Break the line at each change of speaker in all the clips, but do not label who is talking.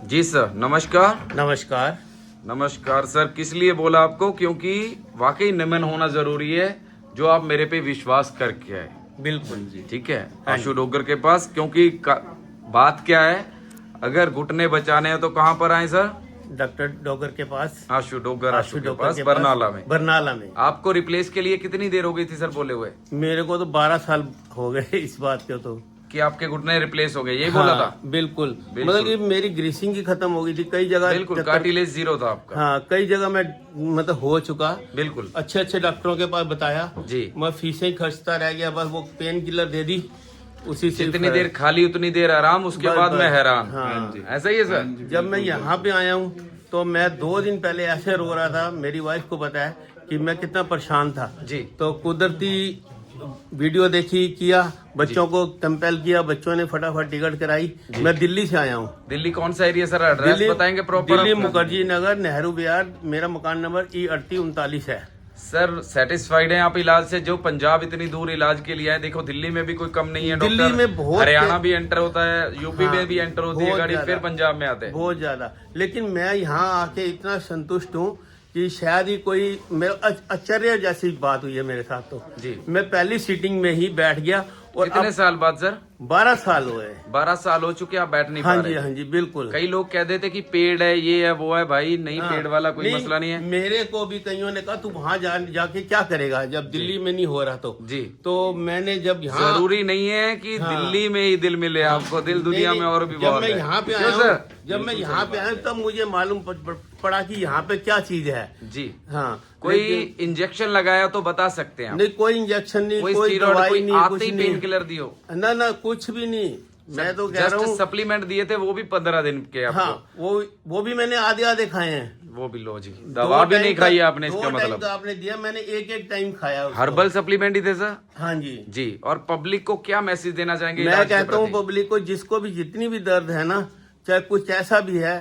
जी sir, नमस्कार।
नमस्कार।
नमस्कार सर, किस लिए बोला आपको? क्योंकि वाकई नमन होना जरूरी है जो आप मेरे पे विश्वास करके आए।
बिल्कुल जी।
ठीक है, आशु डोगर के पास, क्योंकि बात क्या है, अगर घुटने बचाने हैं तो कहाँ पर आए सर?
डॉक्टर डोगर के पास।
आशु डोगर, आशु के
डोगर
पास,
के
बरनाला में।
बरनाला में।
आपको रिप्लेस के लिए कितनी देर हो गई थी सर बोले हुए?
मेरे को तो 12 साल हो गए इस बात के तो।
कि आपके घुटने रिप्लेस हो गए, यही बोला था?
बिल्कुल। मतलब कि मेरी ग्रीसिंग की खत्म हो गई थी कई जगह।
बिल्कुल, कार्टिलेज जीरो था आपका।
हाँ, कई जगह मैं मतलब हो चुका।
बिल्कुल,
अच्छे अच्छे डॉक्टरों के पास बताया
जी।
मैं फीसें खर्चता रह गया, बस वो पेन किलर दे दी, उसी से
जितनी देर खाली उतनी देर आराम, उसके
बस,
बाद
बस।
मैं हैरान।
हाँ।
ऐसा ही है सर?
जब मैं यहाँ पे आया हूँ तो मैं 2 दिन पहले ऐसे रो रहा था, मेरी वाइफ को पता है कि मैं कितना परेशान था
जी।
तो कुदरती वीडियो देखी, किया, बच्चों को कंपेल किया, बच्चों ने फटाफट टिकट कराई। मैं दिल्ली से आया हूँ।
दिल्ली कौन सा एरिया सर? एड्रेस बताएंगे प्रॉपर?
दिल्ली मुखर्जी नगर, नेहरू विहार, मेरा मकान नंबर E3839 है।
सर सेटिस्फाइड हैं आप इलाज से? जो पंजाब इतनी दूर इलाज के लिए आए, देखो दिल्ली में भी कोई कम नहीं है डॉक्टर।
दिल्ली में बहुत,
हरियाणा भी एंटर होता है, यूपी
हाँ,
में भी एंटर होती है गाड़ी, फिर पंजाब में आते हैं।
बहुत ज्यादा। लेकिन मैं यहाँ आके इतना संतुष्ट हूँ कि शायद ही कोई मेरा आश्चर्य जैसी बात हुई है मेरे साथ। तो
जी,
मैं पहली सीटिंग में ही बैठ गया। और
कितने साल बाद सर?
12 साल हुए।
12 साल हो चुके, आप बैठ नहीं पा
हाँ
रहे?
जी, हाँ जी, बिल्कुल।
कई लोग कह देते कि पेड़ है, ये है, वो है। भाई नहीं,
हाँ,
पेड़ वाला कोई मसला नहीं है।
मेरे को भी कईयों ने कहा तू वहाँ जाके क्या करेगा जब दिल्ली में नहीं हो रहा तो।
जी,
तो मैंने जब यहाँ,
जरूरी नहीं है कि
हाँ,
दिल्ली में ही दिल मिले आपको, दिल दुनिया में और भी
जब
बहुत
मैं
है।
यहाँ पे
क्यों
आया
सर?
हूँ, जब मैं यहाँ पे आया तब मुझे मालूम पड़ा कि यहाँ पे क्या चीज है।
जी,
हाँ,
कोई इंजेक्शन लगाया तो बता सकते हैं आप?
नहीं, कोई इंजेक्शन नहीं, कोई
स्टीरॉयड,
दवाई
कोई
नहीं,
आते
कुछ
ही
नहीं।
पेन किलर दियो?
ना, कुछ भी नहीं। मैं तो कह रहा हूँ,
सप्लीमेंट दिए थे, वो भी 15 दिन के आपको।
हाँ, वो भी मैंने आधे खाए हैं।
वो भी लो जी, दवा भी नहीं खाई आपने, इसका मतलब?
आपने दिया, मैंने एक टाइम खाया उसको।
हर्बल सप्लीमेंट ही थे सर?
हाँ जी।
जी, और पब्लिक को क्या मैसेज देना चाहेंगे?
मैं कहता हूँ पब्लिक को, जिसको भी जितनी भी दर्द है ना, चाहे कुछ ऐसा भी है,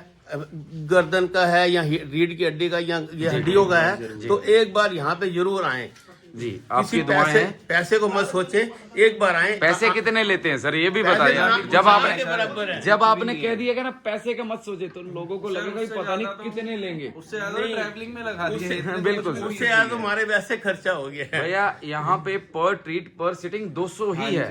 गर्दन का है या रीढ़ की हड्डी का या हड्डियों का है, तो एक बार यहाँ पे जरूर आए
जी। आपकी दुआएं हैं।
पैसे को मत सोचे, एक बार आए।
पैसे कितने लेते हैं सर, ये भी
पैसे
बताइए?
जनाब
जब आपने कह दिया ना पैसे का मत सोचे, तो लोगों को लगेगा कि पता नहीं कितने लेंगे।
उससे ज्यादा ट्रैवलिंग में लगा दिए।
बिल्कुल,
उससे यार तुम्हारे वैसे खर्चा हो गया है
भैया। यहाँ पे पर ट्रीट पर सिटिंग 200 ही है।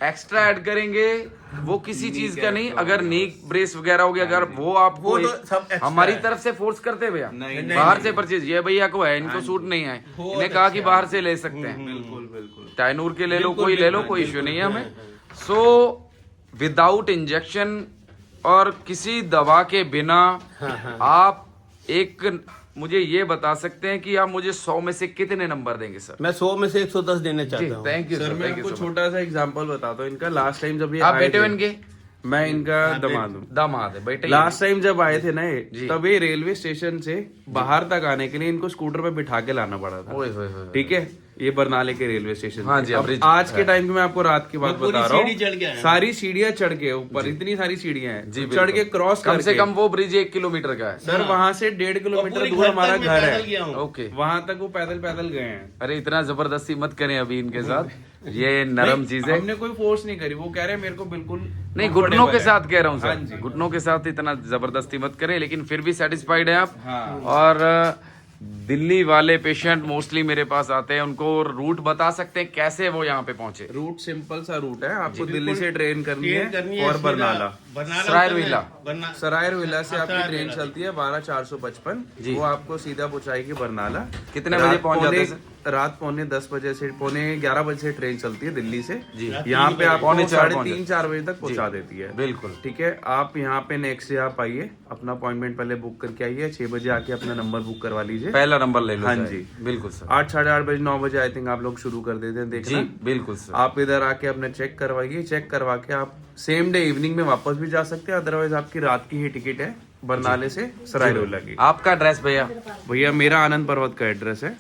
एक्स्ट्रा ऐड करेंगे वो किसी चीज का नहीं। अगर नी ब्रेस वगैरह हो गया, अगर वो आपको
वो तो सब extra
हमारी
है।
तरफ से फोर्स करते भैया,
नहीं,
बाहर से परचेज। ये भैया को है, इनको सूट नहीं है, इन्हें कहा कि बाहर से ले सकते हैं।
बिल्कुल बिल्कुल।
टाइनूर के ले लो, कोई ले लो, कोई इश्यू नहीं है हमें। सो विदाउट इंजेक्शन और किसी दवा के बिना आप एक मुझे ये बता सकते हैं कि आप मुझे 100 में से कितने नंबर देंगे सर?
मैं 100 में से 110 देने चाहता हूँ।
थैंक यू
सर, मैं आपको छोटा सा एग्जांपल बताता हूँ इनका। लास्ट टाइम जब ये
आप
आए
बेटे
थे-
इनके?
मैं इनका दामाद हूँ।
दामाद है बेटे।
लास्ट टाइम जब आए थे ना
जी।
तब ये रेलवे स्टेशन से बाहर तक आने के लिए इनको स्कूटर पे बिठा के लाना पड़ा था।
ओए होए होए।
ठीक है, ये बरनाले के रेलवे स्टेशन
हाँ
पे।
जी,
अब
ब्रिज
आज के टाइम की मैं आपको रात की बात
पूरी
बता रहा
सीढ़ी चढ़ के आया
हूँ।
हूँ।
सारी सीढ़ियाँ चढ़ के ऊपर, इतनी सारी सीढ़ियाँ हैं,
जी,
चढ़ के क्रॉस
कम से
करके।
कम वो ब्रिज 1 किलोमीटर का है
सर वहाँ से 1.5 किलोमीटर
पूरी
दूर
घर
हमारा
तक मैं
घर
पैदल गया
है।
हूँ।
ओके।
वहां तक वो पैदल पैदल गए हैं।
अरे इतना जबरदस्ती मत करें अभी इनके साथ, ये नरम चीज है।
हमने कोई फोर्स नहीं करी, वो कह रहे हैं मेरे को बिल्कुल
नहीं, घुटनों के
comfortable है।
साथ कह रहा हूँ
हाँ
सर,
जी।
घुटनों के साथ इतना जबरदस्ती मत करें, लेकिन फिर भी सेटिस्फाइड है आप।
हाँ।
और दिल्ली वाले पेशेंट मोस्टली मेरे पास आते हैं, उनको रूट बता सकते हैं कैसे वो यहाँ पे पहुंचे?
रूट सिंपल सा रूट है, आपको दिल्ली से ट्रेन करनी
करनी
है और बरनाला।
सरायरविला।
सरायरविला से आपकी ट्रेन चलती है 12-455। वो आपको सीधा पहुंचाएगी बरनाला।
कितने बजे पहुंच जाते हैं सर?
रात 11:45 बजे से 11:45 बजे से ट्रेन चलती है दिल्ली से।
जी।
यहाँ पे आपको
3:45
3:30-4 बजे तक पहुंचा देती है।
बिल्कुल।
ठीक है, आप यहाँ पे नेक्स्ट डे आप आइए, अपना अपॉइंटमेंट पहले बुक करके आइए। 6 बजे आके अपना नंबर बुक करवा लीजिए।
पहला नंबर ले लो।
हाँ
चाहे।
जी।
बिल्कुल सर।
8, साढ़े 8 बजे 9 बजे आई थिंक आप लोग शुरू कर देते हैं
जी
देखना।
बिल्कुल सर।
आप इधर आके अपने चेक करवाइए, चेक करवा के आप सेम डे इवनिंग में वापस भी जा सकते हैं। अदरवाइज आपकी रात की ही टिकट है बरनाले से सरायरविला की।
आपका एड्रेस भैया?
भैया मेरा आनंद पर्वत का एड्रेस है,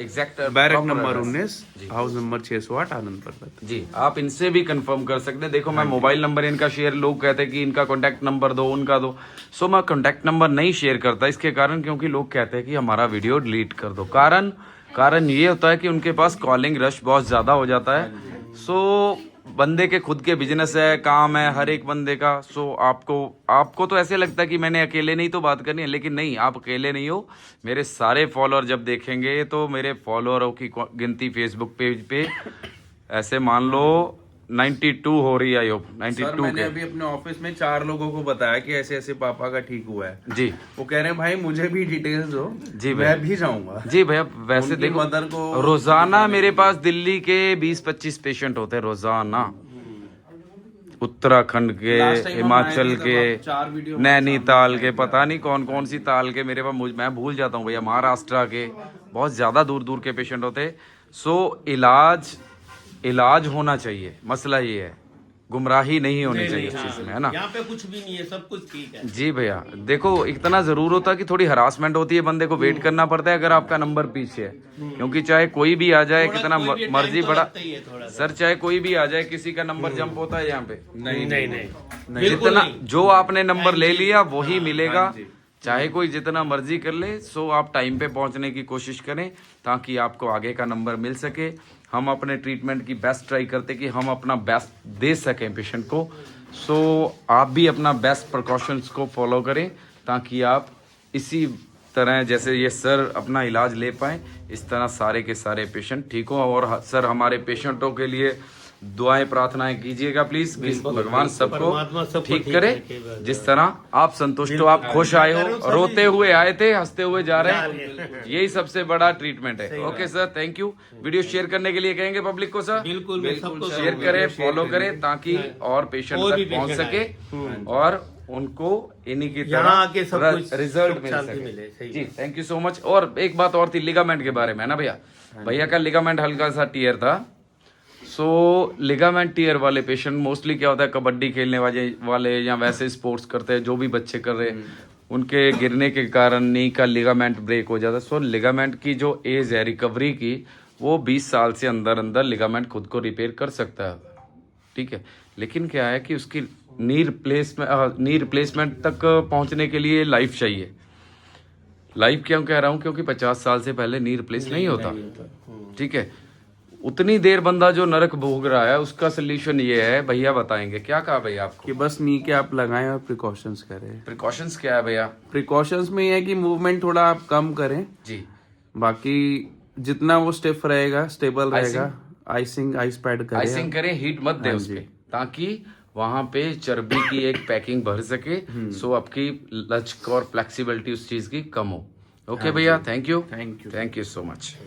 exact
barrack number 19, house number 608, आनंद पर्वत।
जी। आप इनसे भी कंफर्म कर सकते हैं। देखो मैं मोबाइल नंबर इनका शेयर, लोग कहते हैं कि इनका कॉन्टैक्ट नंबर दो, उनका दो। सो मैं कॉन्टैक्ट नंबर नहीं शेयर करता इसके कारण, क्योंकि लोग कहते हैं कि हमारा वीडियो डिलीट कर दो। कारण कारण ये होता है कि उनके पास कॉलिंग रश बहुत ज़्यादा हो जाता है। सो बंदे के खुद के बिजनेस है, काम है हर एक बंदे का। सो आपको तो ऐसे लगता है कि मैंने अकेले नहीं तो बात करनी है, लेकिन नहीं, आप अकेले नहीं हो। मेरे सारे फॉलोअर जब देखेंगे तो मेरे फॉलोअरों की गिनती फेसबुक पेज पे ऐसे मान लो 92 हो रही है। आई होप 92
मैंने
के।
अभी अपने ऑफिस में 4 लोगों को बताया कि ऐसे ऐसे पापा का ठीक हुआ है
जी।
वो कह रहे हैं भाई मुझे भी डिटेल्स दो
जी
मैं भी जाऊंगा।
जी भैया, वैसे
उनकी
देखो
मदर को
रोजाना मेरे पास दिल्ली के 20-25 पेशेंट होते हैं रोजाना, उत्तराखंड के,
Last time हम
हिमाचल
आए थे तब
के,
आप 4 वीडियो
नैनीताल के, पता नहीं कौन कौन सी ताल के, मेरे पास मैं भूल जाता हूँ भैया, महाराष्ट्र के, बहुत ज्यादा दूर दूर के पेशेंट होते हैं। सो इलाज होना चाहिए, मसला ये है, गुमराही नहीं होनी चाहिए इस चीज में, है ना।
यहाँ पे कुछ भी नहीं है, सब कुछ ठीक है।
जी भैया, देखो इतना जरूर होता है कि थोड़ी हरासमेंट होती है, बंदे को वेट करना पड़ता है अगर आपका नंबर पीछे है, क्योंकि चाहे कोई भी आ जाए, कितना मर्जी बड़ा सर, चाहे कोई भी आ जाए, किसी का नंबर जंप होता है यहाँ पे?
नहीं
जितना जो आपने नंबर ले लिया वही मिलेगा, चाहे कोई जितना मर्जी कर ले। सो आप टाइम पे पहुंचने की कोशिश करें ताकि आपको आगे का नंबर मिल सके। हम अपने ट्रीटमेंट की बेस्ट ट्राई करते कि हम अपना बेस्ट दे सकें पेशेंट को। सो आप भी अपना बेस्ट प्रिकॉशंस को फॉलो करें ताकि आप इसी तरह जैसे ये सर अपना इलाज ले पाएं, इस तरह सारे के सारे पेशेंट ठीक हो। और सर हमारे पेशेंटों के लिए दुआएं प्रार्थनाएं कीजिएगा प्लीज, कि भगवान सबको ठीक करे जिस तरह आप संतुष्ट हो, आप खुश आए हो, रोते हुए आए थे, हंसते हुए जा रहे हैं, यही सबसे बड़ा ट्रीटमेंट है। Okay sir, thank you. Video share करने के लिए कहेंगे पब्लिक को सर?
बिल्कुल सबको
शेयर करें, फॉलो करें ताकि और पेशेंट तक पहुंच सके और उनको इन्हीं की तरह रिजल्ट मिल सके। जी थैंक यू सो मच। और एक बात और थी लिगामेंट के बारे में, है ना भैया? भैया का लिगामेंट हल्का सा टियर था। सो लिगामेंट टियर वाले पेशेंट मोस्टली क्या होता है, कबड्डी खेलने वाले या वैसे स्पोर्ट्स करते हैं, जो भी बच्चे कर रहे हैं, उनके गिरने के कारण नी का लिगामेंट ब्रेक हो जाता है। सो लिगामेंट की जो एज है रिकवरी की, वो 20 साल से अंदर अंदर लिगामेंट खुद को रिपेयर कर सकता है, ठीक है। लेकिन क्या है कि उसकी नी रिप्लेसमेंट तक पहुंचने के लिए लाइफ चाहिए। लाइफ क्यों कह रहा हूं? क्योंकि 50 साल से पहले नी रिप्लेस नहीं होता, ठीक है। उतनी देर बंदा जो नरक भोग रहा है, उसका सोल्यूशन ये है, भैया बताएंगे। क्या कहा भैया आपको?
कि बस नी के आप लगाएं और प्रिकॉशंस करें।
प्रिकॉशंस क्या है भैया?
प्रिकॉशंस में ये है कि मूवमेंट थोड़ा आप कम करें
जी,
बाकी जितना वो स्टिफ रहेगा, स्टेबल रहेगा। आइस पैड करें,
आइसिंग करें, हीट मत दे उस पे, ताकि वहां पे चर्बी की एक पैकिंग भर सके। सो आपकी लचक और फ्लेक्सिबिलिटी उस चीज की कम हो। ओके भैया, थैंक यू सो मच।